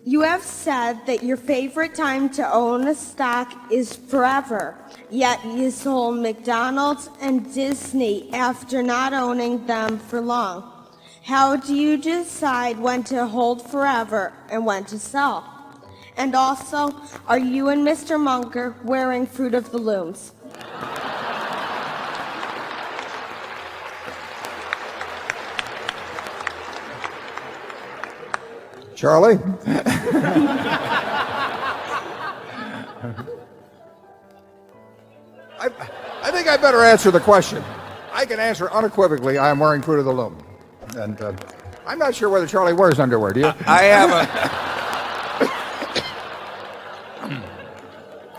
You have said that your favorite time to own a stock is forever, yet you sold McDonald's and Disney after not owning them for long. How do you decide when to hold forever and when to sell? And also, are you and Mr. Munger wearing Fruit of the Looms? Charlie? I think I better answer the question. I can answer unequivocally, I am wearing Fruit of the Loom. And I'm not sure whether Charlie wears underwear, do you? I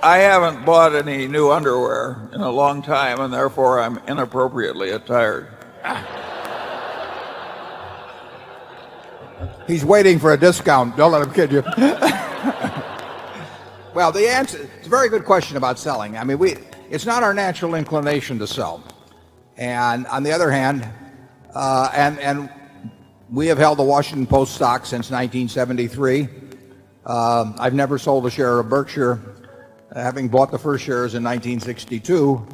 haven't bought any new underwear in a long time, and therefore I'm inappropriately attired. He's waiting for a discount. Don't let him kid you. Well, the answer, it's a very good question about selling. I mean, it's not our natural inclination to sell. And on the other hand, and we have held the Washington Post stock since 1973. I've never sold a share of Berkshire, having bought the first shares in 1962.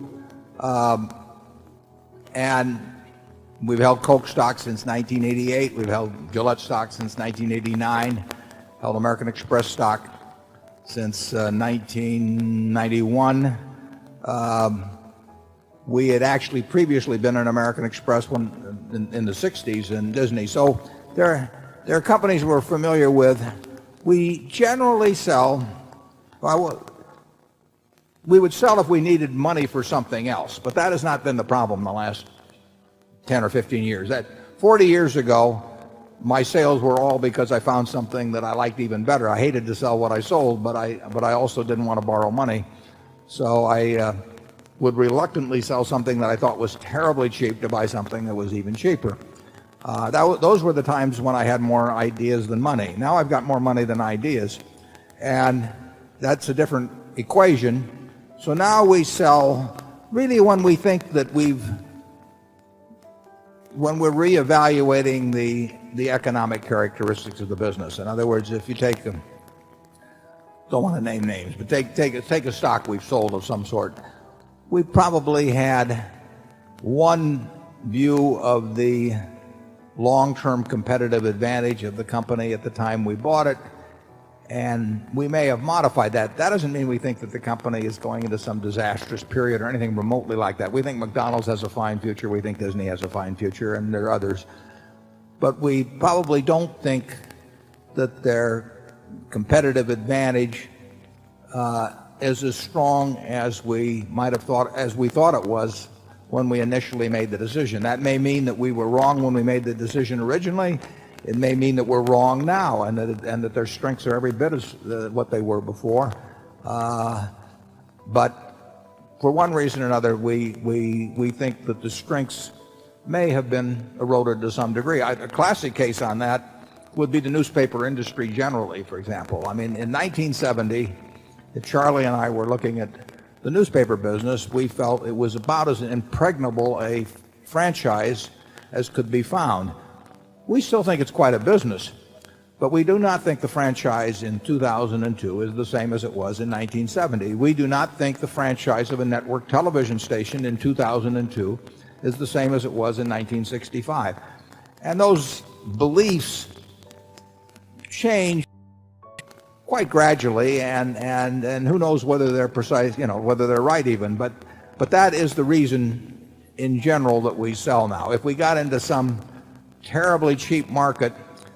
And we've held Coke stock since 1988. We've held Gillette stock since 1989. Held American Express stock since 1991. We had actually previously been an American Express in the 60s and Disney. So there are companies we're familiar with. We generally sell, we would sell if we needed money for something else, but that has not been the problem in the last 10 or 15 years. That 40 years ago, my sales were all because I found something that I liked even better. I hated to sell what I sold, but I also didn't want to borrow money. So I would reluctantly sell something that I thought was terribly cheap to buy something that was even cheaper. Those were the times when I had more ideas than money. Now I've got more money than ideas, and that's a different equation. So now we sell really when we think that when we're reevaluating the economic characteristics of the business. In other words, if you take don't want to name names, but take a stock we've sold of some sort. We probably had one view of the long-term competitive advantage of the company at the time we bought it, and we may have modified that. That doesn't mean we think that the company is going into some disastrous period or anything remotely like that. We think McDonald's has a fine future. We think Disney has a fine future, and there are others. But we probably don't think that their competitive advantage is as strong as we might have thought, as we thought it was when we initially made the decision. That may mean that we were wrong when we made the decision originally. It may mean that we're wrong now, and that their strengths are every bit as what they were before. But for one reason or another, we think that the strengths may have been eroded to some degree. A classic case on that would be the newspaper industry generally, for example. I mean, in 1970, if Charlie and I were looking at the newspaper business, we felt it was about as impregnable a franchise as could be found. We still think it's quite a business, but we do not think the franchise in 2002 is the same as it was in 1970. We do not think the franchise of a network television station in 2002 is the same as it was in 1965. And those beliefs change quite gradually, and who knows whether they're precise, whether they're right even, but that is the reason in general that we sell now. If we got into some terribly cheap market,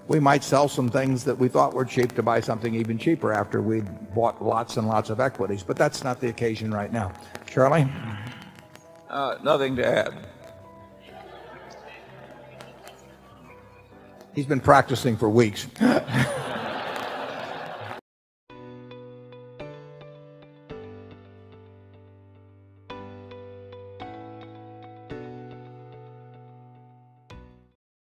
we might sell some things that we thought were cheap to buy something even cheaper after we'd bought lots and lots of equities, but that's not the occasion right now. Charlie? Nothing to add. He's been practicing for weeks.